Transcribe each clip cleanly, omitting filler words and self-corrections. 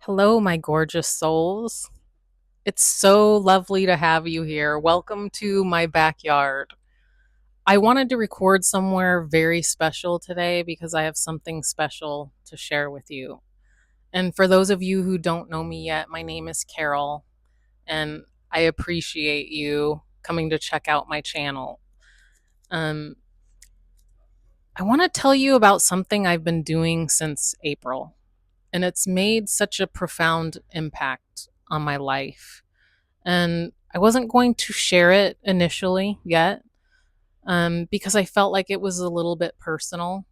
Hello, my gorgeous souls. It's so lovely to have you here. Welcome to my backyard. I wanted to record somewhere very special today because I have something special to share with you. And for those of you who don't know me yet, my name is Carol, and I appreciate you coming to check out my channel. Um, I want to tell you about something I've been doing since April, and it's made such a profound impact on my life. And I wasn't going to share it initially yet because I felt like it was a little bit personal,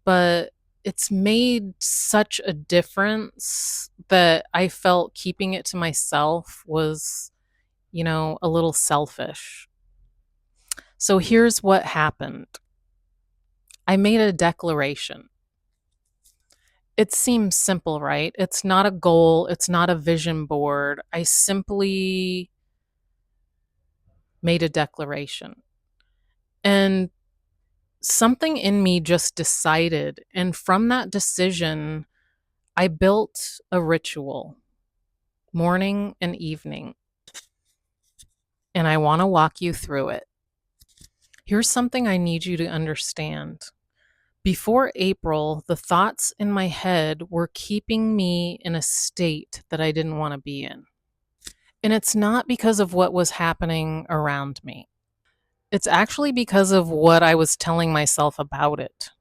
but it's made such a difference that I felt keeping it to myself was, a little selfish. So here's what happened. I made a declaration. It seems simple, right? It's not a goal, it's not a vision board. I simply made a declaration. And something in me just decided. And from that decision, I built a ritual, morning and evening. And I want to walk you through it. Here's something I need you to understand. Before April, the thoughts in my head were keeping me in a state that I didn't want to be in. And it's not because of what was happening around me. It's actually because of what I was telling myself about it.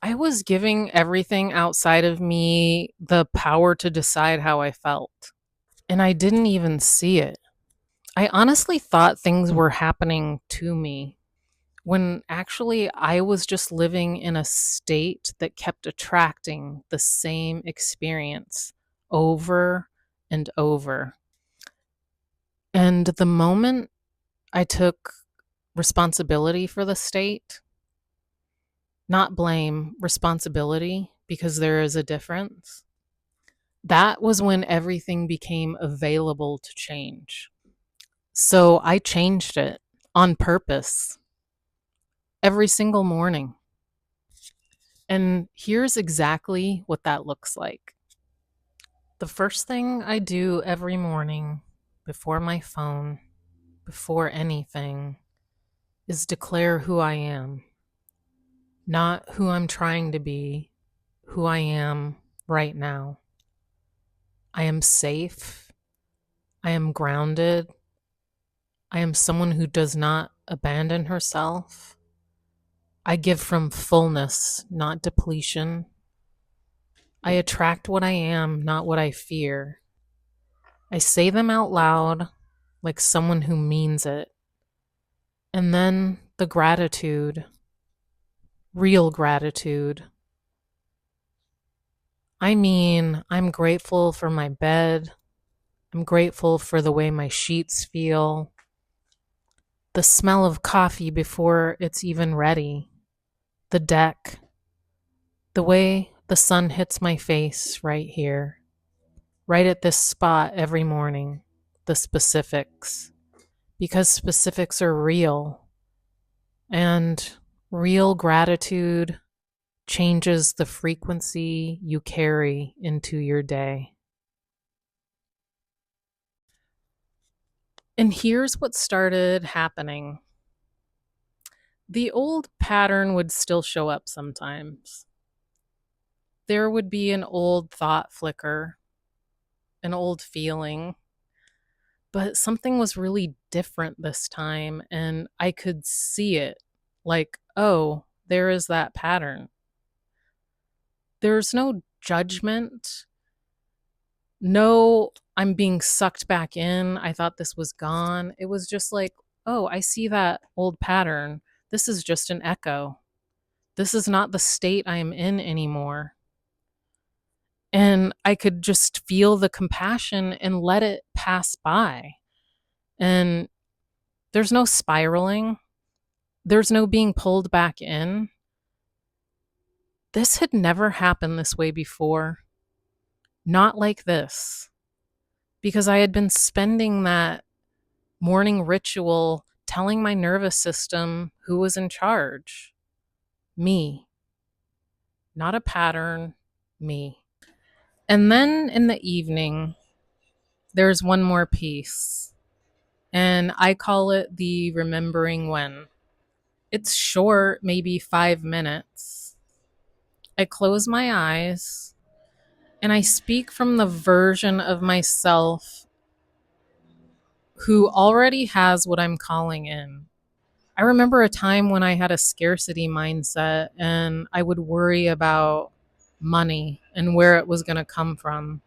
I was giving everything outside of me the power to decide how I felt, and I didn't even see it. I honestly thought things were happening to me when actually I was just living in a state that kept attracting the same experience over and over. And the moment I took responsibility for the state, not blame, responsibility, because there is a difference. That was when everything became available to change. So I changed it on purpose every single morning. And here's exactly what that looks like. The first thing I do every morning before my phone, before anything, is declare who I am. Not who I'm trying to be, who I am right now. I am safe. I am grounded. I am someone who does not abandon herself. I give from fullness, not depletion. I attract what I am, not what I fear. I say them out loud like someone who means it. And then the gratitude, real gratitude. I mean, I'm grateful for my bed. I'm grateful for the way my sheets feel, the smell of coffee before it's even ready, the deck, the way the sun hits my face right here, right at this spot every morning, the specifics, because specifics are real, and real gratitude changes the frequency you carry into your day. And here's what started happening. The old pattern would still show up sometimes. There would be an old thought flicker, an old feeling, but something was really different this time, and I could see it. Like, oh, there is that pattern. There's no judgment. No, I'm being sucked back in. I thought this was gone. It was just like, oh, I see that old pattern. This is just an echo. This is not the state I am in anymore. And I could just feel the compassion and let it pass by. And there's no spiraling, there's no being pulled back in. This had never happened this way before. Not like this. Because I had been spending that morning ritual telling my nervous system who was in charge. Me. Not a pattern, me. And then in the evening, there's one more piece, and I call it the remembering when. It's short, maybe 5 minutes. I close my eyes and I speak from the version of myself who already has what I'm calling in. I remember a time when I had a scarcity mindset and I would worry about money and where it was going to come from.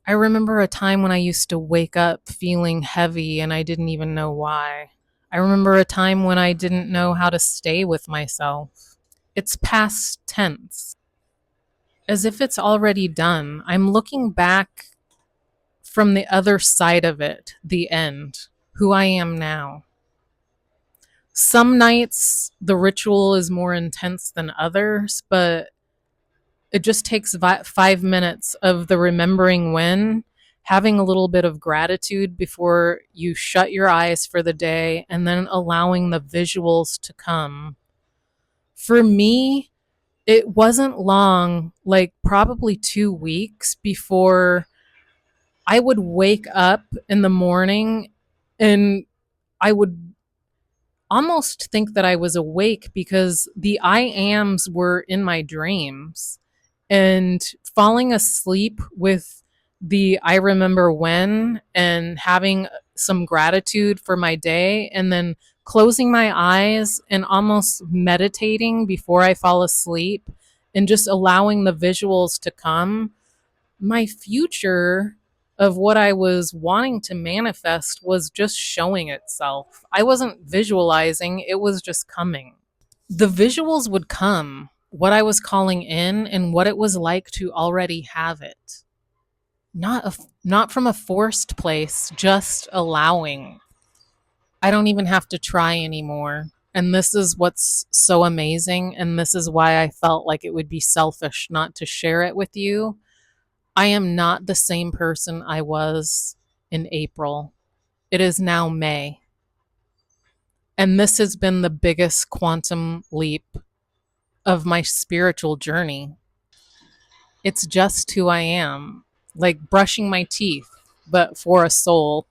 I remember a time when I used to wake up feeling heavy and I didn't even know why. I remember a time when I didn't know how to stay with myself. It's past tense, as if it's already done. I'm looking back from the other side of it, the end, who I am now. Some nights the ritual is more intense than others, but it just takes 5 minutes of the remembering when, having a little bit of gratitude before you shut your eyes for the day, and then allowing the visuals to come. For me, it wasn't long, like probably 2 weeks before I would wake up in the morning and I would almost think that I was awake because the I ams were in my dreams, and falling asleep with the I remember when and having some gratitude for my day, and then closing my eyes and almost meditating before I fall asleep and just allowing the visuals to come. My future of what I was wanting to manifest was just showing itself. I wasn't visualizing, it was just coming. The visuals would come, what I was calling in and what it was like to already have it. Not from a forced place, just allowing. I don't even have to try anymore. And this is what's so amazing, and this is why I felt like it would be selfish not to share it with you. I am not the same person I was in April. It is now May. And this has been the biggest quantum leap of my spiritual journey. It's just who I am, like brushing my teeth, but for a soul.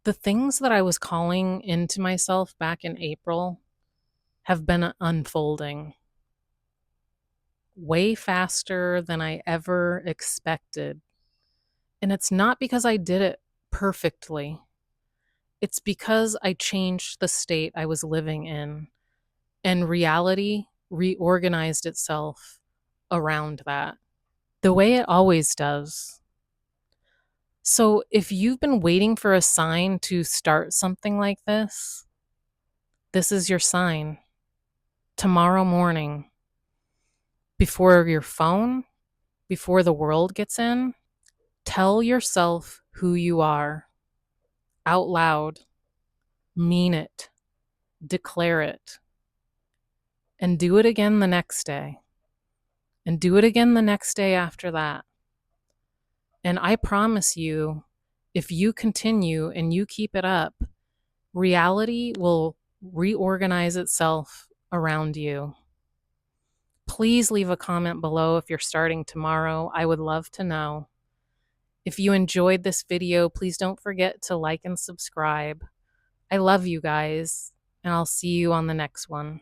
The things that I was calling into myself back in April have been unfolding way faster than I ever expected. And it's not because I did it perfectly. It's because I changed the state I was living in, and reality reorganized itself around that, the way it always does. So, if you've been waiting for a sign to start something like this is your sign. Tomorrow morning, before your phone, before the world gets in, tell yourself who you are out loud, mean it, declare it, and do it again the next day. And do it again the next day after that. And I promise you, if you continue and you keep it up, reality will reorganize itself around you. Please leave a comment below if you're starting tomorrow. I would love to know. If you enjoyed this video, please don't forget to like and subscribe. I love you guys, and I'll see you on the next one.